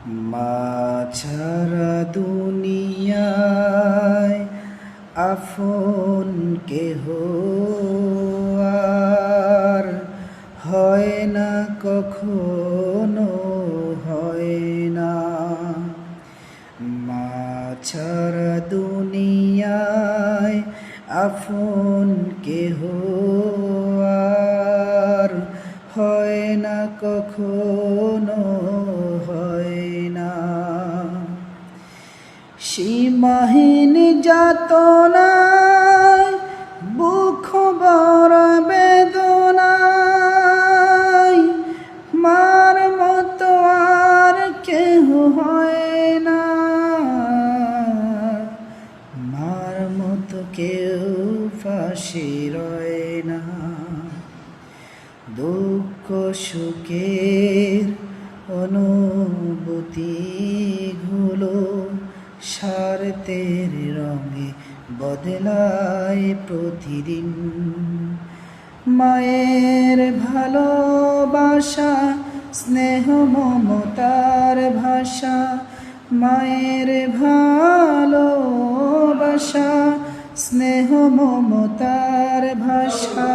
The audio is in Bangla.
মা ছাড়া দুনিয়ায় আপন কেহ আর হয় না, কখনো হয় না। মা ছাড়া দুনিয়ায় আপন কেহ আর হয় না, কখনো হয় না। সীমাহীন যাতনায় বুক বড় বেদনায় মার মতো আর কেহ হয় না, মার মতো কেউ পাশে রয় না। দুঃখ সুখের অনুভূতিগুলো স্বার্থের রঙে বদলায় প্রতিদিন। মায়ের ভালোবাসা স্নেহ মমতার ভাষা, মায়ের ভালোবাসা স্নেহ মমতার ভাষা।